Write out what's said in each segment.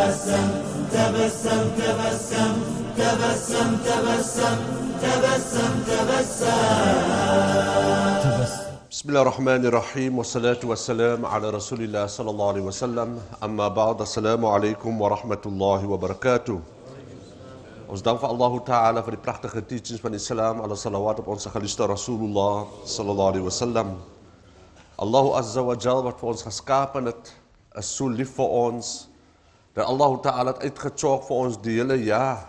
بسم الله الرحمن الرحيم والصلاة والسلام على رسول الله صلى الله عليه وسلم. أما بعد, assalamu alaikum wa rahmatullahi wa barakatuh. Ons dank vir Allah Ta'ala vir die pragtige teachings van Islam. Alle salawat op onze geliefde Rasulullah sallallahu alaihi wasallam. Allah Azza wa Jal wat vir ons geskapen het, is so lief vir ons, dat Allah Ta'ala het uitgechok vir ons die hele jaar.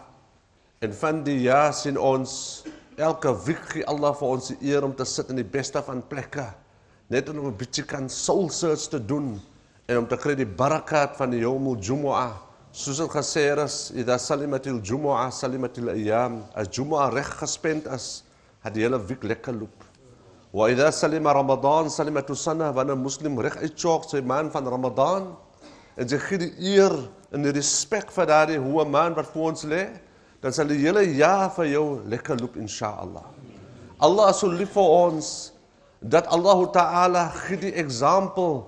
En van die jaar sien ons, elke week gee Allah vir ons die eer om te sit in die beste van plekke, net om 'n bietjie kan soul search te doen, en om te kry die barakat van die Yawmul Jumu'ah. Soos het gesê is, Ida salimatil Jumu'ah, salimatil ayyam. As Jumu'ah reg gespend is, het die hele week lekker loop. Wa Ida salima Ramadan, salimatu sana, wanneer 'n moslim reg uitchok sy maand van Ramadan, en sy gee die eer en die respek vir daardie hoë maand wat voor ons lê, dan sal die hele jaar vir jou lekker loop, insha'Allah. Allah is so lief vir ons, dat Allah Ta'ala gee die example.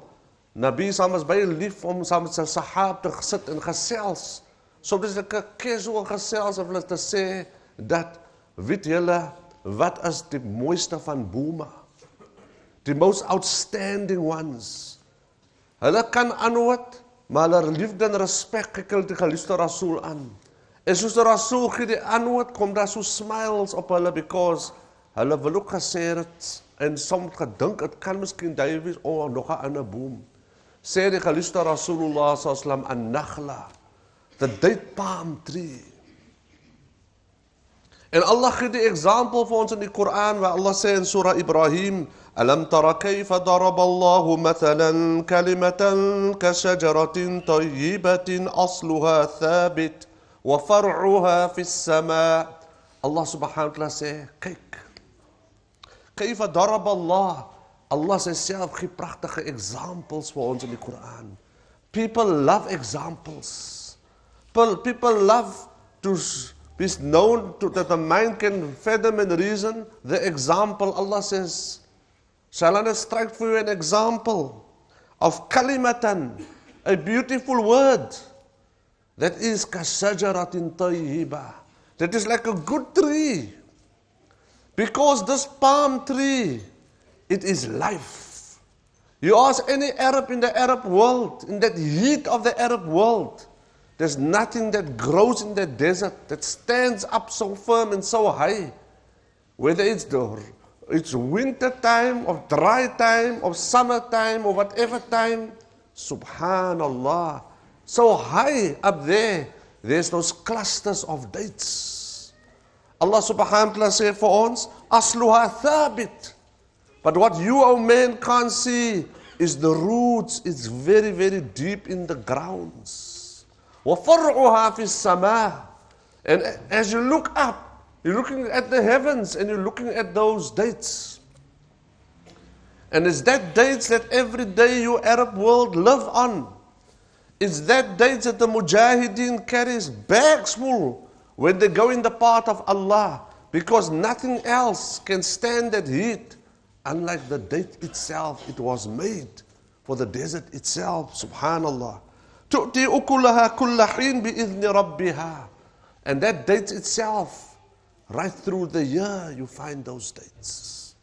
Nabi Sam is baie lief om saam met sy sahab te sit en gesels. Soms is ek 'n casual gesels of hulle te sê, dat weet julle, wat is die mooiste van bome? Die most outstanding ones. Hulle kan antwoord, maar hulle liefde en respek kyk die geliefde Rasul aan. En soos die Rasul gee die antwoord, kom daar so smiles op hulle, because hulle wil ook gesê het, en soms gedink, het kan miskien die wees, nog 'n ander boom. Sê die geliefde Rasulullah sallam, an-nakhla, the date palm tree. En Allah gee die example vir ons in die Koran, waar Allah sê in Surah Ibrahim, Alam tara kayfa daraba Allahu mathalan kalimatan ka shajaratin tayyibatin asluha thabit wa far'uha fis sama. Allah subhanahu wa ta'ala sê, kyk, kayfa daraba Allah self gee pragtige examples vir ons in die Koran. People love examples. People love to be known to, that the mind can fathom and reason the example. Allah says, shall I strike for you an example of kalimatan, a beautiful word, that is kashajaratin tayyiba, that is like a good tree. Because this palm tree, it is life. You ask any Arab in the Arab world, in that heat of the Arab world, there's nothing that grows in the desert that stands up so firm and so high. Whether it's winter time, or dry time, or summer time, or whatever time, subhanallah, so high up there, there's those clusters of dates. Allah subhanahu wa ta'ala said for us, asluha thabit. But what you, O man, can't see is the roots. It's very, very deep in the grounds. وَفَرْعُهَا فِي السَّمَاءِ. And as you look up, you're looking at the heavens and you're looking at those dates. And it's that dates that every day your Arab world live on. It's that dates that the Mujahideen carries bags full when they go in the path of Allah. Because nothing else can stand that heat. Unlike the date itself, it was made for the desert itself, subhanallah. تُؤْتِي أُكُلَهَا كُلَّ حِينٍ بِإِذْنِ رَبِّهَا. And that date itself, right through the year, you find those dates.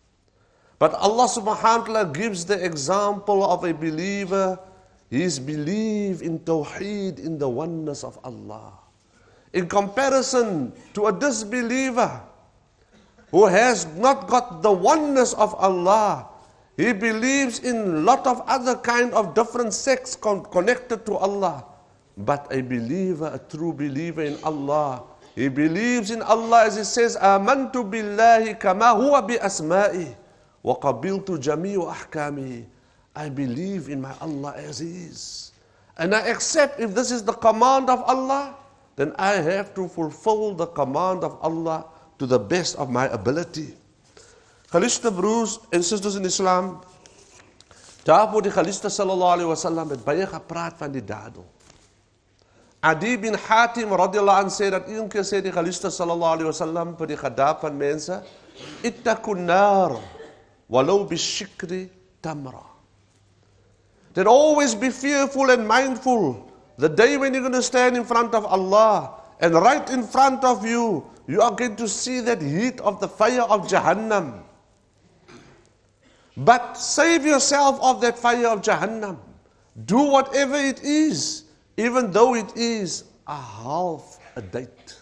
But Allah subhanahu wa ta'ala gives the example of a believer. He's believed in Tawheed, in the oneness of Allah. In comparison to a disbeliever, who has not got the oneness of Allah. He believes in a lot of other kind of different sects connected to Allah. But a believer, a true believer in Allah, he believes in Allah as he says, Amantu billahi kama huwa bi asma'i wa qabiltu jami'u ahkamihi. I believe in my Allah as he is. And I accept if this is the command of Allah, then I have to fulfill the command of Allah to the best of my ability. Geliefde broers en susters in Islam, daar word die geliefde sallallahu alaihi wasallam het baie gepraat van die dadel. Adi bin Hatim radiyallahu anhu sê dat een keer sê die geliefde sallallahu alaihi wasallam vir die gedaap van mense, ittaqun nar walau bishikri tamra. That always be fearful and mindful the day when you're going to stand in front of Allah, and right in front of you, you are going to see that heat of the fire of Jahannam. But save yourself of that fire of Jahannam. Do whatever it is, even though it is a half a date.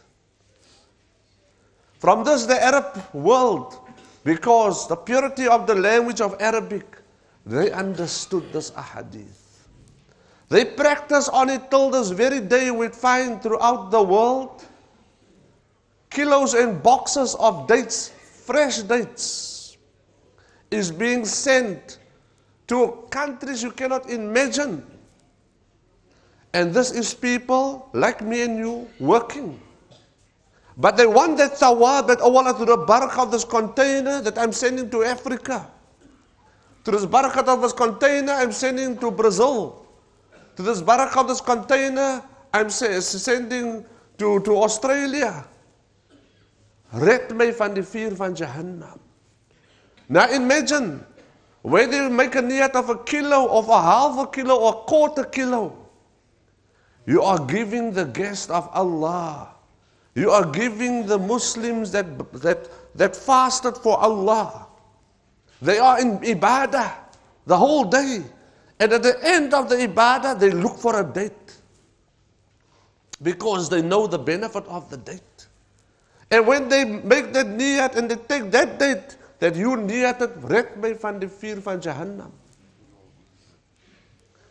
From this, the Arab world, because the purity of the language of Arabic, they understood this ahadith. They practice on it till this very day. We find throughout the world kilos and boxes of dates, fresh dates, is being sent to countries you cannot imagine. And this is people like me and you working. But they want that thawab, that Allah, to the barakah of this container that I'm sending to Africa. To this barakah of this container, I'm sending to Brazil. To this barakah of this container, I'm sending to Australia. Red my van die vuur van Jahannam. Now imagine, whether you make a niyat of a kilo, of a half a kilo, or a quarter kilo, you are giving the guest of Allah. You are giving the Muslims that fasted for Allah. They are in ibadah the whole day. And at the end of the ibadah, they look for a date. Because they know the benefit of the date. And when they make that niyat and they take that date, that you niyated, red my van die vuur van Jahannam.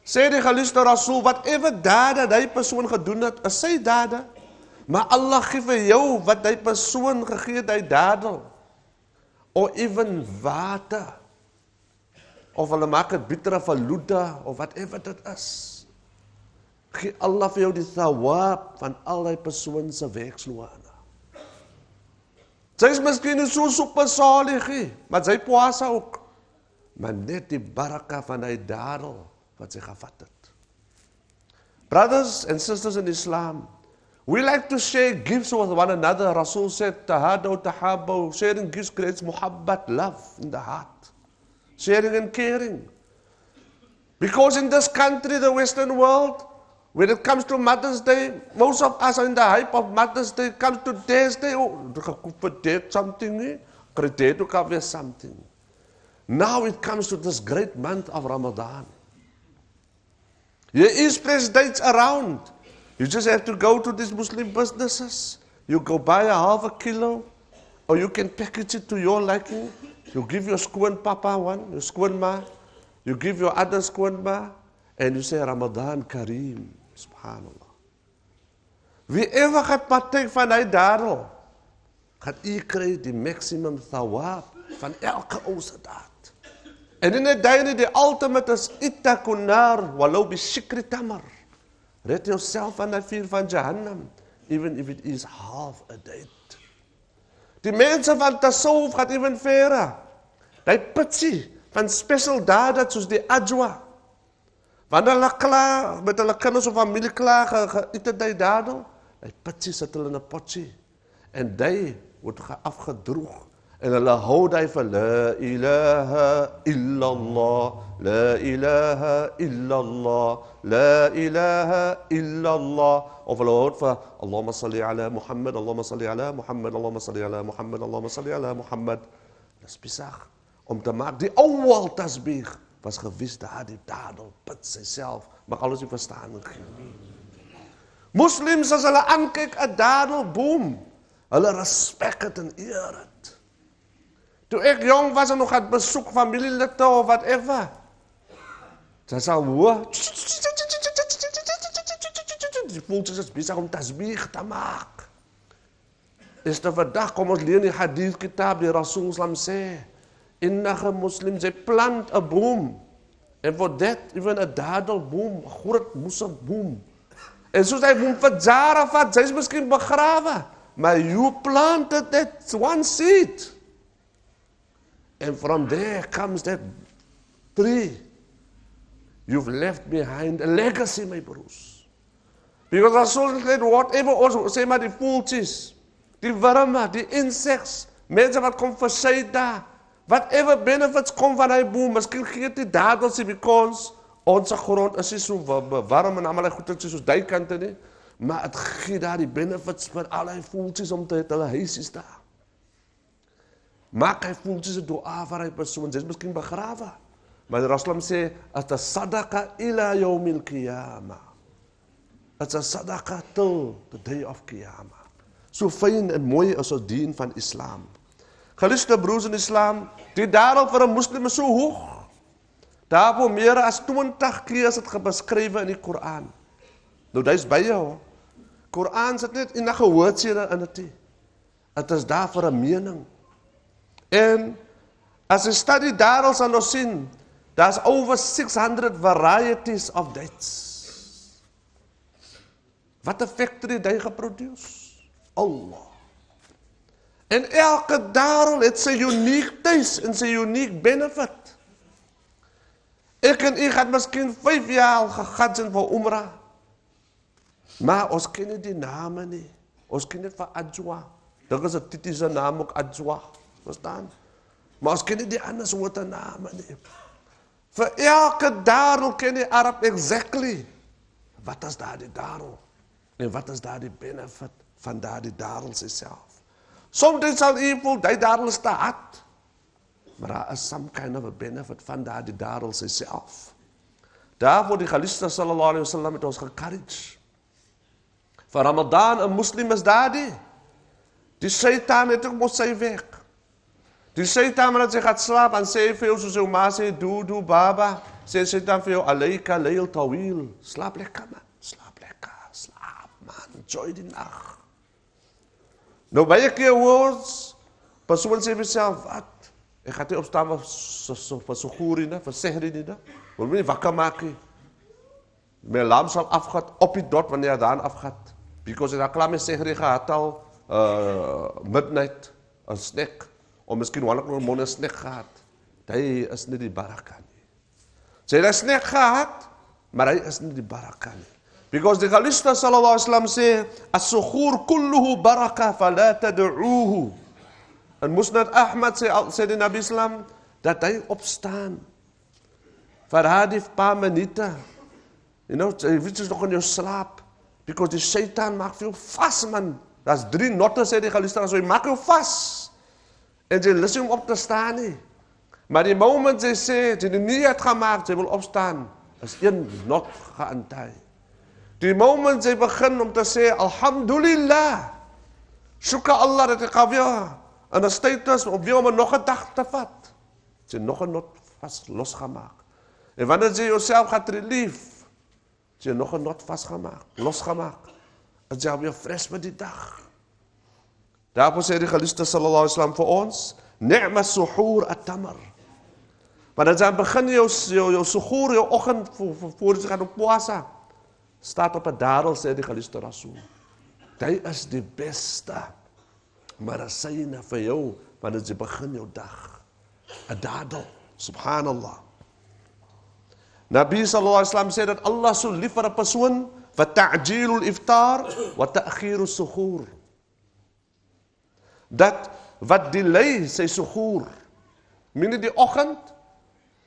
Sê die geliefde Rasul, whatever dade die persoon gedoen het, is sy dade. Maar Allah gee vir jou wat die persoon gegee het, die dadel. Or even water. Of hulle maak het bittere faluda, of whatever dit is. Gee Allah vir jou die thawab van al die persoon se werksloone. Sy is miskien nie so super salig nie, maar sy poasa ook. Maar net die barakah van die dadel wat sy gevat het. Brothers and sisters in Islam, we like to share gifts with one another. Rasul said, tahadaw tahabaw. Sharing gifts creates muhabbat, love in the heart. Sharing and caring. Because in this country, the Western world, when it comes to Mother's Day, most of us are in the hype of Mother's Day. It comes to Dad's Day, oh, for dad something, dad to cover something. Now it comes to this great month of Ramadan. There is fresh dates around. You just have to go to these Muslim businesses. You go buy a half a kilo, or you can package it to your liking. You give your skoon papa one, your skoon ma. You give your other skoon ma, and you say Ramadan Kareem. Subhanallah. Wie ever gaat partake van die dadel, gaat u kry die maximum thawab van elke ouse daad. En in die duine, die ultimate is ittaqun nar walau bi shikri tamar. Red yourself van die vuur van Jahannam, even if it is half a date. Die mense van Tasawuf gaat even verder. Die pitsie van special dade soos die ajwa. Wanneer hulle klaar, met hulle kinders of familie klaar, geëet het die dadel, die pitsie sit hulle in 'n potjie. En die word afgedroeg. En hulle hou die vir la ilaha illallah, la ilaha illallah, la ilaha illallah. Of hulle hou vir Allahumma salli ala Muhammad, Allahumma salli ala Muhammad, Allahumma salli ala Muhammad, Allahumma salli ala Muhammad. Dis besig om te maak. Die ouwal tasbih was gewis daar die dadel, put syself, maar alles nie verstaan nie. Muslims, as hulle aankyk, 'n dadel, boom, hulle respect het en eer het. Toe ek jong was en nog het besoek familielede of whatever, dan sal hoor, die voeltjes is besig om tasbih te maak. Is te vandag, kom ons leer die hadith kitab, die Rasul Sallam sê, innige Muslims, they plant a boom. And for that, even a dadel boom, a groot moesig boom. En soos hy boom vir jare vat, sy is miskien begrawe, maar you planted that one seed. And from there comes that tree. You've left behind a legacy, my broers. Because Rasul said, whatever also, sê maar die voeltjies, die worme, die insects, mense wat kom vir sy daar, whatever benefits kom van hy boom, miskien gee die dadels because Ons grond is nie so warm en allemaal goed soos die kante nie, maar het gee daar die benefits vir al die voeltjies om te het hulle huisies daar. Maak hy voeltjies 'n dua vir hy persoon, sy is miskien begrawe. Maar die Rasulullah sê, het is sadaqa ila yawmil qiyamah. Het is sadaqa till the day of qiyamah. So fyn en mooi is ons dien van Islam. Geliefde broers in Islam, die daarop vir 'n moslim is so hoog. Daarvoor meer as 20 keer is het beskrywe in die Koran. Nou, dit is by jou. Koran sit net enige woordseere in dit. Het is daar vir 'n mening. En as jy studie daaral sal ons sien, daar's over 600 varieties of dates. Wat 'n factory het hy geproduce? Allah. En elke daaral het sy uniek taste en sy uniek benefit. Ek en u het miskien 5 jaar al gegaan zijn vir Umrah. Maar ons ken nie die name nie. Ons ken net van Ajwa. Dit is 'n typische naam ook Ajwa. Verstaan? Maar ons ken nie die ander soorte name nie. Vir elke daarel ken die Arab exactly. Wat is daar die daarel? En wat is daar die benefit van daar die daarel self? Soms sal u voel, die daarel is te hard. Maar daar is some kind of a benefit van daar die daarel self. Daar word die Geliefde sallallahu alaihi wasallam met ons gecourage. Vir Ramadan, 'n moslim is daar die Satan het ook mos sy weg. Die Satan wanneer jy gaat slaap en sê vir jou soos jou ma sê, doe baba, sê Satan vir jou, alayka layl tawil, slaap lekker man, slaap lekker, slaap man, enjoy die nacht. Nou baie keer woord, persoon sê vir self, wat? Ek gaat nie opstaan vir suhoor nie, vir sehri nie, wil my nie wakker maak nie. My alarm sal afgaan op die dot wanneer hy daan afgaat. Because ek klaar my sehri gehad al, midnight, een snack, of miskien 1 uur môre 'n snack gehad. Hy is nie die baraka nie. Sy het 'n snack gehad, maar hy is nie die baraka nie. Because die Geliefde sallallahu alaihi wasallam sê, as-suhoor kulluhu baraka fala tad'uuhu. En Musnad Ahmad sê die Nabi sallam dat hy opstaan vir daardie paar minute. You know, jy weet jy's nog in jou slaap, because die Satan maak vir jou vas man. Daar's 3 notte sê die Geliefde, so hy maak jou vas. En jy lus om op te staan nie. Maar die moment jy sê, jy nie het gemaakt, jy wil opstaan, is 1 not geantai. Die moment jy begin om te sê, alhamdulillah, shukra Allah dat ek alweer in 'n status om weer om nog 'n dag te vat. Jy nog 'n not vast losgemaak. En wanneer jy jouself gaat relief, jy nog 'n not vastgemaak, losgemaak, is jy alweer fris met die dag. Daarvoor sê die Geliefde sallallahu alaihi wasallam vir ons, ni'ma suhoor at-tamr. Maar dan begin jou suhoor, jou oggend voor jy gaan op puasa, staat op 'n dadel, sê die Geliefde Rasul. Hy is die beste medisyne vir jou wanneer jy begin jou dag. 'n dadel, subhanallah. Nabi sallallahu alaihi wasallam sê dat Allah so lief vir 'n persoon, wa ta'jilul iftar wa ta'khirus suhoor. Dat wat delay sy suhoor, minne die oggend,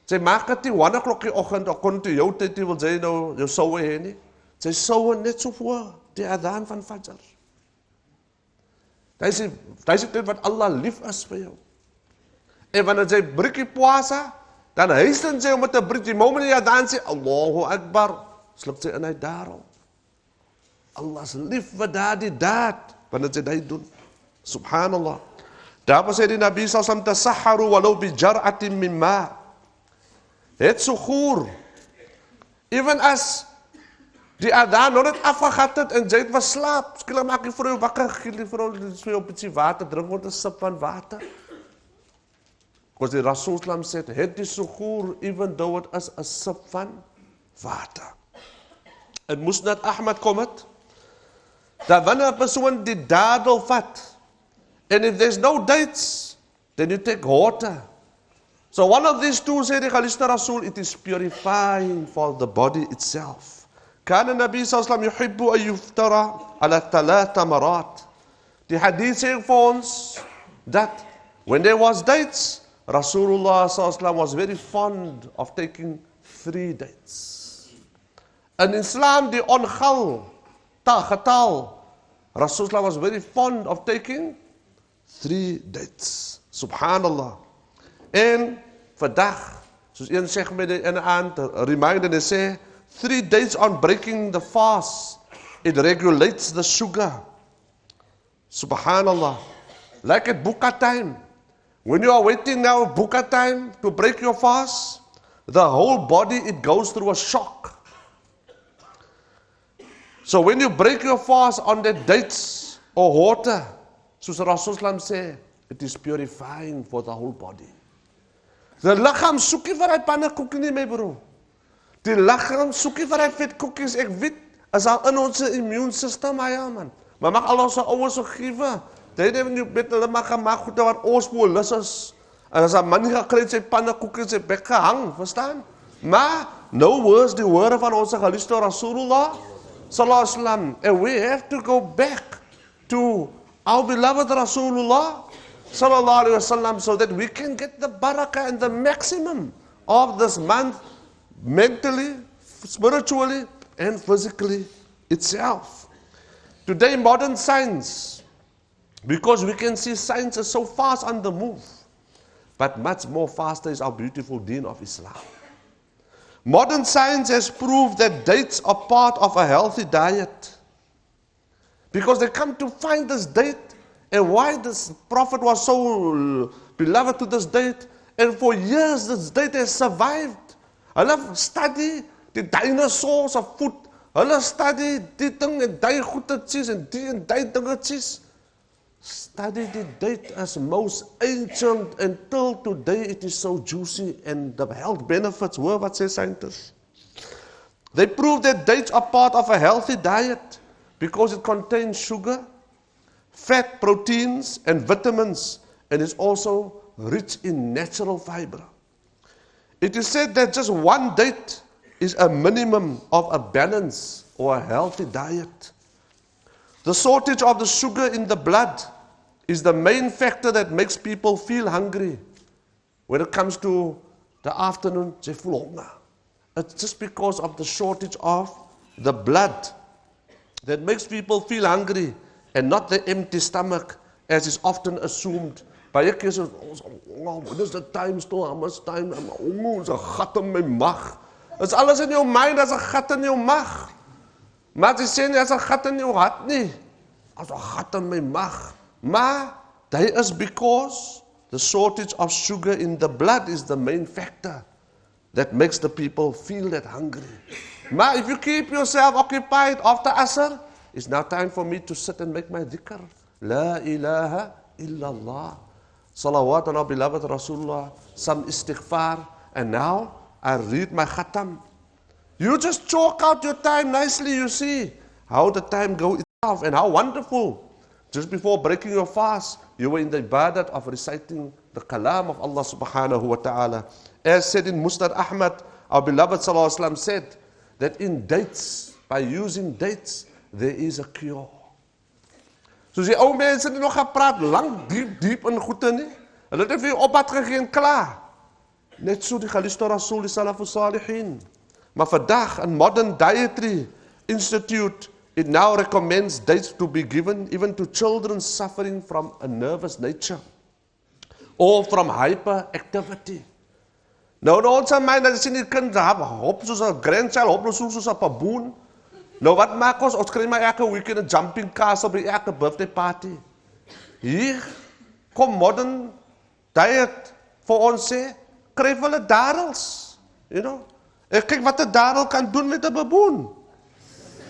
sy maak dit nie 1 o'clock die oggend, of kon toe jou tyd wil jy nou jou souwe hê nie. Sy souwe net so voor die adhan van Fajr. Dit is dit wat Allah lief is vir jou. En wanneer jy breek die puasa, dan hasten sy om met te breek, die moment die adhan sê, Allahu Akbar, sluk sy in hy daarom. Allah is lief vir daardie daad, wanneer jy dit doen. Subhanallah. Daarom sê die Nabi sallam, tasahharu walau bi jar'atin min ma. Het suhoor. Even as die adhan nog net afgegat het en jy het was slaap, skielik maak jy vir jou wakker, gee jy vir jou 'n bietjie water, drink word 'n sip van water. Because die Rasul sallam sê, het die suhoor even though it is 'n sip van water. En Musnad Ahmad kom het, dat wanneer 'n persoon die dadel vat, and if there's no dates, then you take water. So one of these two, said the Geliefde Rasul, it is purifying for the body itself. كان النبي صلى الله عليه وسلم يحب أن يفطر على 3 تمرات. The hadith saying for us that when there was dates, Rasulullah sallallahu alaihi wasallam was very fond of taking 3 dates. In Islam, die ongal, getal, Rasulullah was very fond of taking 3 dates. Subhanallah. En vandag, soos een sê met die in aand, reminder en sê, 3 days on breaking the fast, it regulates the sugar. Subhanallah. Like at buka time. When you are waiting now buka time to break your fast, the whole body, it goes through a shock. So when you break your fast on the dates or water, soos Rasulullah sê, it is purifying for the whole body. Die lichaam soek nie vir die pannekoekie nie, my bro. Die lichaam soek nie vir die vetkoekies. Ek weet, is al in ons immuunsysteem, ja man. Maar mag al ons ouers so gewe. Dit het nie met hulle mag gemaak goed wat oorspoelus is. En as 'n man nie gekry het sy pannekoekie sy bek gehang, verstaan? Maar no words die woorde van ons geliefde Rasulullah sallallahu alaihi wasallam. And we have to go back to our beloved Rasulullah sallallahu alaihi wasallam so that we can get the barakah and the maximum of this month mentally, spiritually and physically itself. Today modern science, because we can see science is so fast on the move, but much more faster is our beautiful deen of Islam. Modern science has proved that dates are part of a healthy diet. Because they come to find this date and why this Prophet was so beloved to this date. And for years this date has survived. Hulle study die dinosaurs of food. Hulle study die ding en die goedertjies en die dingetjies. Study the date as most ancient until today it is so juicy and the health benefits. Hoor wat sê scientists. They prove that dates are part of a healthy diet because it contains sugar, fat, proteins and vitamins, and is also rich in natural fiber. It is said that just one date is a minimum of a balanced or a healthy diet. The shortage of the sugar in the blood is the main factor that makes people feel hungry. When it comes to the afternoon, they feel hunger. It's just because of the shortage of the blood that makes people feel hungry and not the empty stomach as is often assumed. Baie keer what is the time still? How much time? Ons 'n gat in my mag. Is alles in jou mind as 'n gat in jou mag. Maar jy sê nie as 'n gat in jou hart nie. As 'n gat in my mag. Maar that is because the shortage of sugar in the blood is the main factor that makes the people feel that hungry. Maar if you keep yourself occupied after Asr, it's now time for me to sit and make my dhikr. La ilaha illallah. Salawat on our beloved Rasulullah, some istighfar, and now I read my khatam. You just chalk out your time nicely, you see how the time goes itself and how wonderful. Just before breaking your fast, you were in the ibadat of reciting the kalam of Allah subhanahu wa ta'ala. As said in Musnad Ahmad, our beloved sallallahu alaihi wasallam said that in dates, by using dates, there is a cure. Soos die ou mense het nog gepraat, lang, diep in goede nie. Hulle het vir jou oppad gegee en klaar. Net so die geliefde Rasul, die Salafus Salihin. Maar vandag, in Modern Dietary Institute, it now recommends dates to be given even to children suffering from a nervous nature or from hyperactivity. Nou ons mind, dat sien die kind hop soos 'n grandchild, hop soos 'n baboon. Nou wat maak ons? Ons kry maar elke weekend 'n jumping castle by elke birthday party. Hier kom modern diet vir ons sê, kry vir hulle darels. You know? Ek kyk wat 'n darel kan doen met 'n baboon.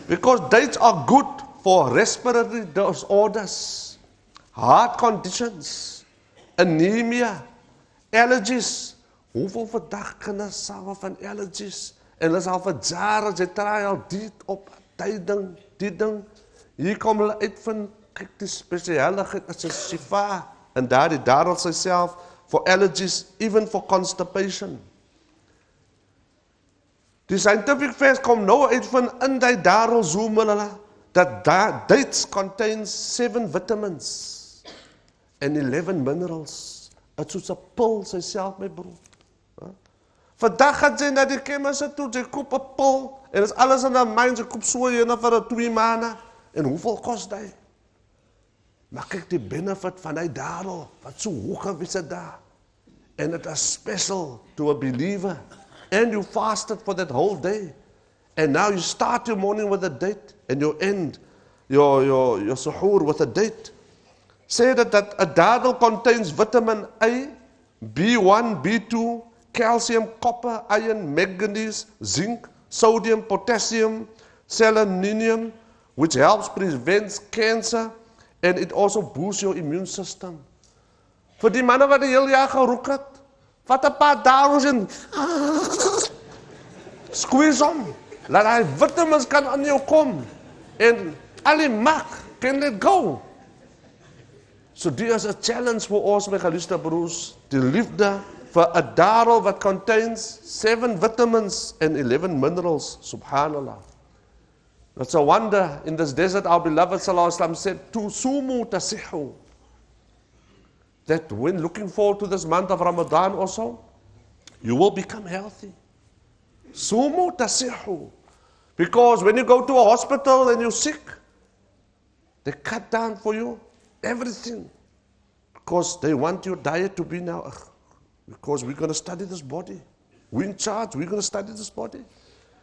Because dates are good for respiratory disorders, heart conditions, anemia, allergies. Hoeveel vandag kinders sal van allergies? En hulle sal vir jare, jy try al dit op, die ding. Hier kom hulle uit van, kyk die spesialigheid as 'n shifa. En daar die darel self for allergies, even for constipation. Die scientific facts kom nou uit van in die darel zoom hulle dat dates contains 7 vitamins and 11 minerals. It's soos 'n pil self, my broer. Vandag gaan sy na die chemist toe, sy koop 'n pil, en is alles in haar mind, sy koop so ene vir 2 maande. En hoeveel kost hy? Maar kyk die benefit van die dadel, wat so hoog is het daar. And it is special to a believer. And you fasted for that whole day. And now you start your morning with a date, and you end your suhoor with a date. Say that a dadel contains vitamin A, B1, B2, calcium, copper, iron, manganese, zinc, sodium, potassium, selenium, which helps prevent cancer, and it also boosts your immune system. Vir die manne wat die hele jaar geroek het, vat 'n paar dames en squeeze om, laat hy vitamins kan aan jou kom, en al die mag can let go. So dit is 'n challenge vir ons, my geliefde broers, die liefde vir 'n dadel wat contains 7 vitamins and 11 minerals, subhanallah. It's a wonder in this desert, our beloved Sallallahu Alaihi Wasallam said, "Tu sumu tasihu." That when looking forward to this month of Ramadan also, you will become healthy. Sumu tasihu. Because when you go to a hospital and you're sick, they cut down for you everything. Because they want your diet to be now, because we're going to study this body. We're in charge, we're going to study this body.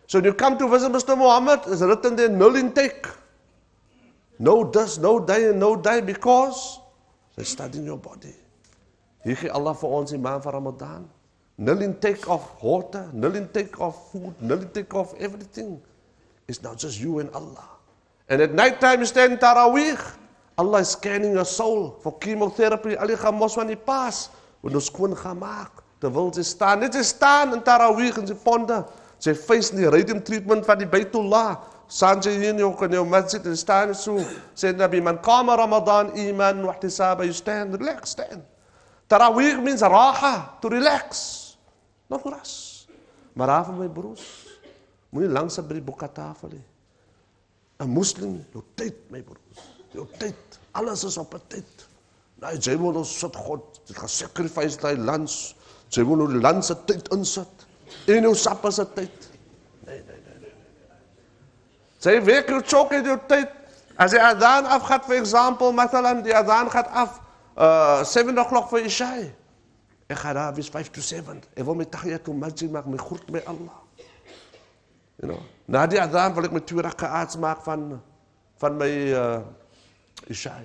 So when you come to visit Mr. Muhammad, it's written there, null intake. No this, no die, and no die, because they're studying your body. Hier gee Allah vir ons die maand van Ramadan. Null intake of water, null intake of food, null intake of everything. It's now just you and Allah. And at night time you stand in Taraweeh. Allah is scanning your soul for chemotherapy. Al die gamos van die paas, word ons skoon gemaak. Terwyl sy staan, net sy staan in Taraweeh in sy ponde. Sy face in die radium treatment van die Baitullah. Staan sy hier in jou masjid en staan so. Sê Nabi, man qama Ramadan iman wa ihtisaba, you stand, relax, stand. Taraweeh means raha, to relax, not rush. Maar af my broers, moenie langs by die boekatafel hê. 'n Muslim, jou tyd, my broers, jou tyd, alles is op 'n tyd. Nou, jy wil ons sit God, jy gaan sacrifice die lands, jy wil nou die land se tyd insit, en jou sap is 'n tyd. Nee. Jy werk jou chok in jou tyd, as die adhan afgaat, vir example, mathalan, die adhan gaat af, 7 o'clock voor Isha. Ik ga daar bis 5 to 7. Ik wil mijn tahiyatul masjid maken, mijn groet bij Allah. You know? Na die adhan wil ik mijn 2 raka'ats maken van mijn Isha.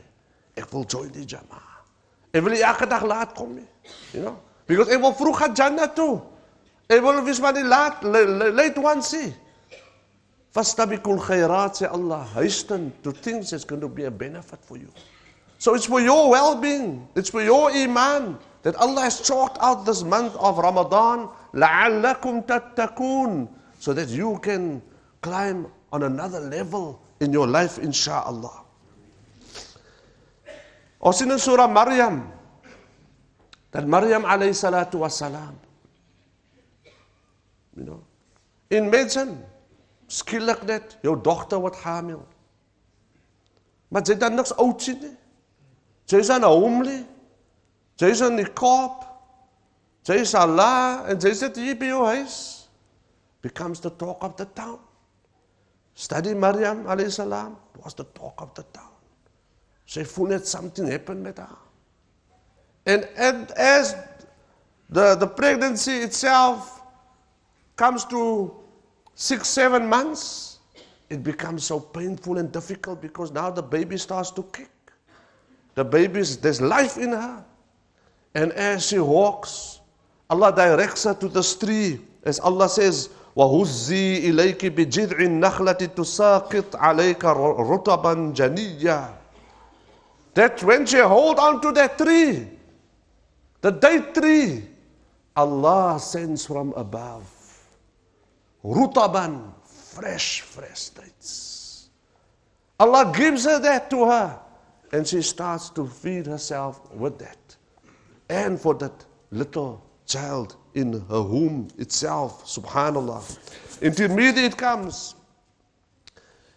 Ik wil join die jama. Ik wil elke dag laat komen. You know? Because ik wil vroeg gaan Jannah toe. Ik wil wist maar die late one see. Fastabikul khairat, say Allah, hasten to things that's going to be a benefit for you. So it's for your well-being, it's for your iman, that Allah has chalked out this month of Ramadan, لَعَلَّكُمْ تَتَّقُونَ, so that you can climb on another level in your life, insha'Allah. Ons in Surah Maryam, that Maryam alayhi salatu wassalam, you know, imagine, skielik net, jou dogter word hamil. Maar sy het dan niks oud sien nie. Sy is aan 'n homely, sy is in die Kaap, sy is Allah, en sy sit hier by jou huis. Becomes the talk of the town. Study Maryam alayhi salam, was the talk of the town. Sy voel net something happened met haar. And as the pregnancy itself comes to 6, 7 months, it becomes so painful and difficult because now the baby starts to kick. The baby, there's life in her. And as she walks, Allah directs her to this tree. As Allah says, وَهُزِّي إِلَيْكِ بِجِذْعِ النَّخْلَةِ تُسَاقِطْ عَلَيْكَ رُطَبًا جَنِيًّا. That when she hold on to that tree, the date tree, Allah sends from above rutaban, fresh dates. Allah gives her that to her, and she starts to feed herself with that. And for that little child in her womb itself, subhanallah. In Tirmidhi it comes.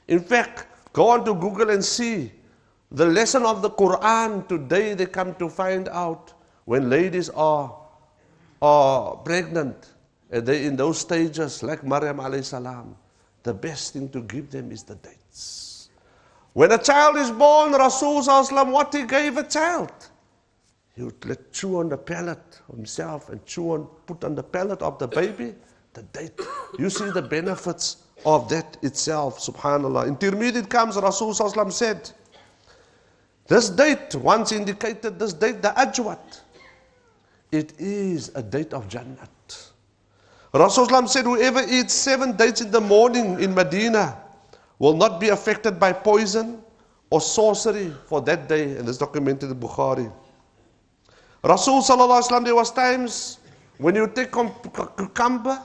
In fact, go on to Google and see the lesson of the Quran. Today they come to find out when ladies are pregnant And they in those stages, like Maryam alayhi salam, the best thing to give them is the dates. When a child is born, Rasul sallallahu alaihi wasallam, what he gave a child? He would let chew on the palate of himself and put on the palate of the baby, the date. You see the benefits of that itself, subhanallah. In Tirmidhi it comes, Rasul sallallahu alaihi wasallam said, this date, once indicated, this date, the ajwat, it is a date of Jannat. Rasulullah said, whoever eats 7 dates in the morning in Medina will not be affected by poison or sorcery for that day. And this is documented in Bukhari. Rasul sallallahu alaihi wasallam, there was times when you take cucumber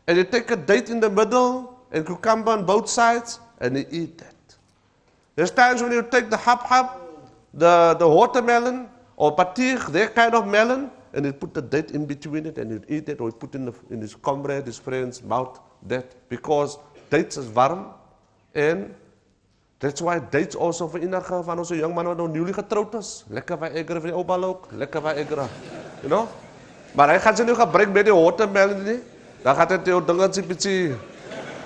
and you take a date in the middle and cucumber on both sides and you eat that. There's times when you take the hab, the watermelon or batik, that kind of melon, and you put the date in between it and you eat it, or you put in his comrade, his friend's mouth, that, because dates is warm, and that's why dates also vir enige van ons jong man wat nou newly getroud is, lekker vir egger vir die ou bal ook, lekker vir egger, you know? Maar hy gaan sy nou gebruik met die watermelon nie, dan gaat het jou dingetjie bietjie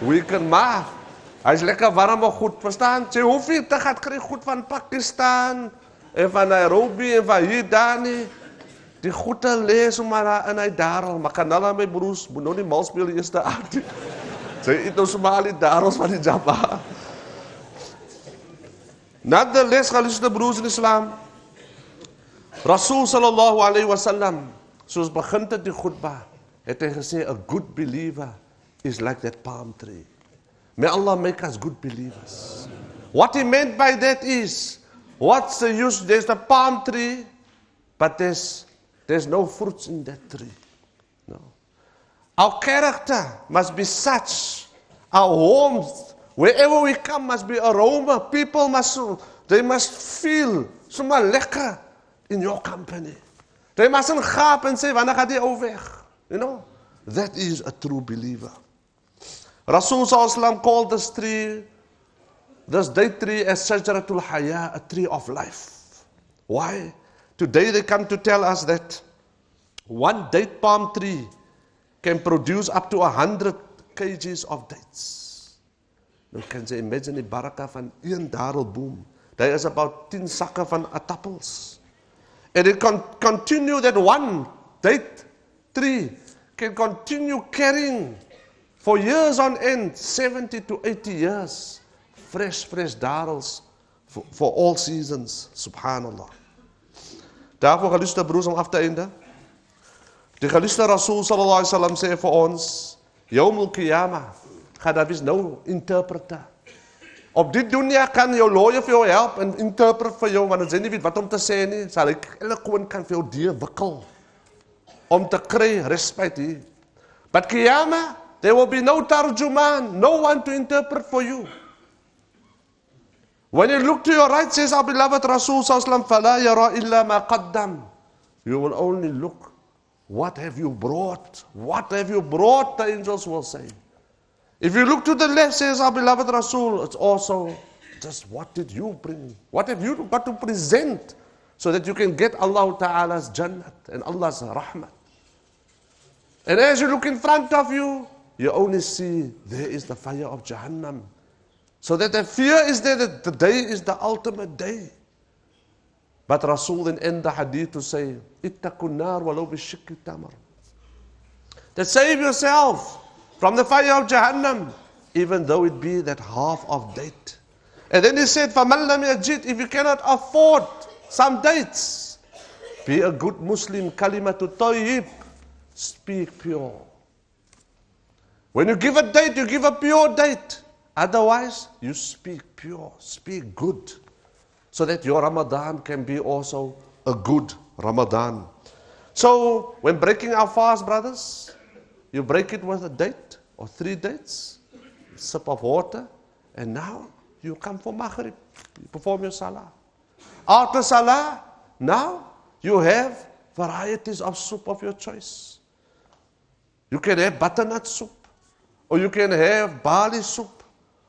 weaken, maar hy is lekker warm en goed, verstaan? Sy hoef nie te gaan kry goed van Pakistan, en van Nairobi, en van hier daar nie. Die goede lees maar in hy darel, maar kan hulle my broers, moet nou nie mal speel die eerste aard. Sy eet nou sommer al die darels van die Jabba. Nonetheless, geliefde broers in Islam, Rasul sallallahu alayhi wa sallam, soos begint het die khutbah, het hy gesê, a good believer is like that palm tree. May Allah make us good believers. What he meant by that is, what's the use? There's the palm tree, but there's no fruits in that tree. No. Our character must be such. Our homes, wherever we come, must be aroma. People must feel somewhat lekker in your company. They mustn't gaap and say, wanneer gaat die ou weg? You know, that is a true believer. Rasul sallallahu alaihi wasallam called this date tree as Shajaratul Haya, a tree of life. Why? Today they come to tell us that one date palm tree can produce up to 100 kgs of dates. Nou kan jy imagine die baraka van een darelboom. There is about 10 sakke van atappels. And it can continue, that one date tree can continue carrying for years on end, 70 to 80 years, fresh darels for all seasons. Subhanallah. Daarvoor, geliefde broers, om af te eindigen. De geliefde Rasul sallallahu alaihi wasallam sê vir ons, Yawmul Qiyamah, gaan daar wees nou interpreter. Op die dunia kan jou lawyer vir jou help en interpret vir jou, want as jy nie weet wat om te sê nie, sal ek eloquent kan vir jou deurwikkel om te kry respect hier. But Qiyamah, there will be no tarjuman, no one to interpret for you. When you look to your right, says our beloved Rasul sallallahu alaihi wasallam, فَلَا يَرَى إِلَّا مَا قَدَّمْ. You will only look, what have you brought? What have you brought, the angels will say. If you look to the left, says our beloved Rasul, it's also just what did you bring? What have you got to present so that you can get Allah Ta'ala's Jannat and Allah's Rahmat? And as you look in front of you, you only see there is the fire of Jahannam. So that the fear is there that the day is the ultimate day. But Rasul then end the hadith to say, Ittaqun nar walau bishikki tamar. That save yourself from the fire of Jahannam, even though it be that half of date. And then he said, فَمَنْ لَمْ يَجِدْ. If you cannot afford some dates, be a good Muslim, kalimatu tayyib, speak pure. When you give a date, you give a pure date. Otherwise, you speak pure, speak good, so that your Ramadan can be also a good Ramadan. So, when breaking our fast, brothers, you break it with a date or 3 dates, a sip of water, and now you come for Maghrib, you perform your Salah. After Salah, now you have varieties of soup of your choice. You can have butternut soup, or you can have barley soup,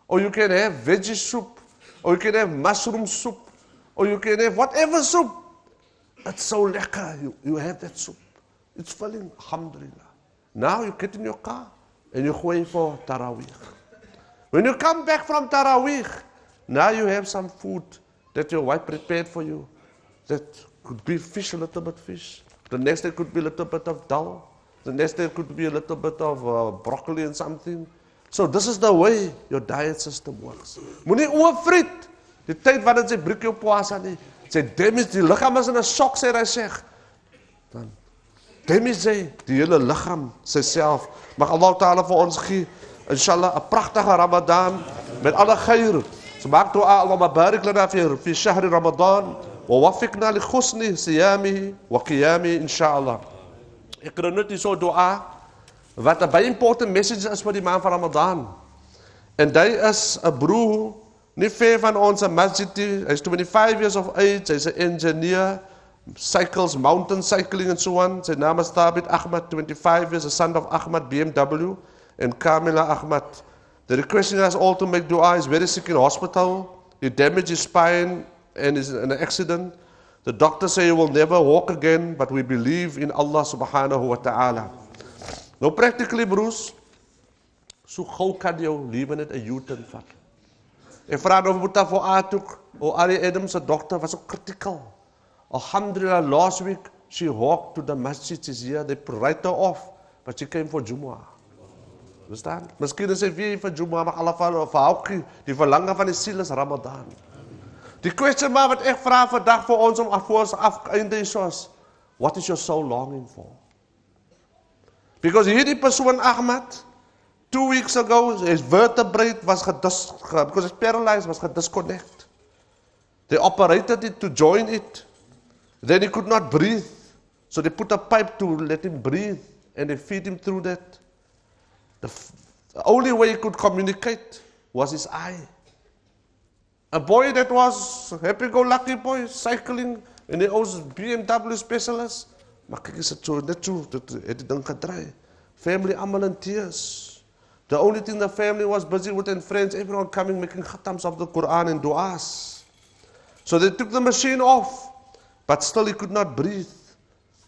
or you can have veggie soup, or you can have mushroom soup, or you can have whatever soup. It's so lekker, you have that soup. It's filling, alhamdulillah. Now you get in your car and you go for Taraweeh. When you come back from Taraweeh, now you have some food that your wife prepared for you. That could be fish, a little bit fish. The next day could be a little bit of dal. The next day could be a little bit of broccoli and something. So this is the way your diet system works. Moenie oorvriet. Die tyd wat dit sê breek jou poasa nie. Sê damage die liggaam is in 'n shock sê hy sê. Dan damage die hele liggaam self. Mag Allah Taala vir ons gee inshallah 'n pragtige Ramadan met alle geyr. So maak dua Allahumma barik lana fi shahr Ramadan wa waffiqna li husni siyamihi wa qiyamihi inshallah. Ek kry net so dua wat 'n baie important message is vir die maand van Ramadan. En hy is 'n broer nie ver van ons masjid. Hy's 25 years of age, hy's 'n engineer, cycles, mountain cycling and so on. Sy naam is Thabit Ahmad, 25 years, a son of Ahmad BMW and Kamila Ahmad. The requesting us all to make dua. He's very sick in hospital. He damaged his spine and is in an accident. The doctors say he will never walk again, but we believe in Allah subhanahu wa ta'ala. Nou practically broers, so gauw kan jou lewe net 'n U-turn vat. Ek vra nou moet daar voor Atuk, Ari Adams, 'n dokter, was ook critical. Alhamdulillah, last week she walked to the masjid, she's here, they write her off, but she came for Jumu'ah. Verstaan? Miskien is sy weer vir Jumu'ah, maar Allah verhoog die verlange van die siel is Ramadan. Die kwestie maar wat ek vra vandag vir ons om voor ons afeindig is, what is your soul longing for? Because hierdie persoon Ahmad, 2 weeks ago, his vertebrae was because he's paralyzed, was disconnected. They operated it to join it. Then he could not breathe. So they put a pipe to let him breathe and they feed him through that. The only way he could communicate was his eye. A boy that was happy-go-lucky boy, cycling in the old BMW specialist. Maar kyk, is dit so net so, het die ding gedraai. Family allemaal in tears. The only thing the family was busy with and friends, everyone coming, making khatams of the Quran and du'as. So they took the machine off, but still he could not breathe.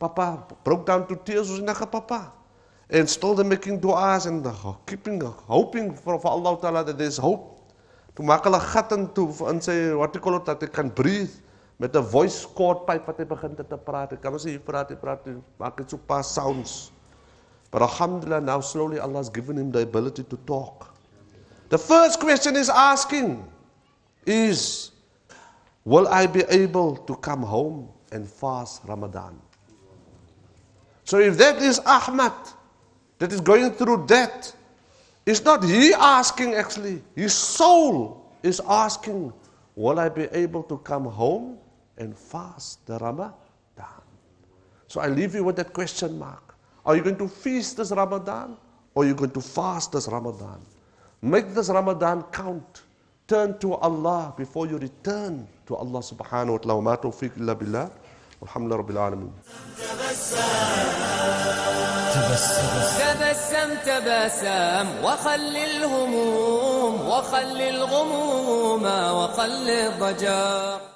Papa broke down to tears, was naga papa. And still they're making du'as and hoping for Allah Ta'ala that there's hope. Toe maak hulle gat in sy, what you call it, dat hy kan breathe, met 'n voice cord pipe wat hy begin te praat. Hy kan ons hier praat, maak dit so paar sounds. But alhamdulillah, now slowly Allah has given him the ability to talk. The first question he's asking is, will I be able to come home and fast Ramadan? So if that is Ahmad, that is going through that, it's not he asking actually, his soul is asking, will I be able to come home and fast the Ramadan? So I leave you with that question mark. Are you going to feast this Ramadan or are you going to fast this Ramadan? Make this Ramadan count. Turn to Allah before you return to Allah subhanahu wa ta'ala. Ma tawfiq illa billah. Alhamdulillah rabbil alamin. تبسم تبسم وخل الهموم وخل الغموم وخل الضجر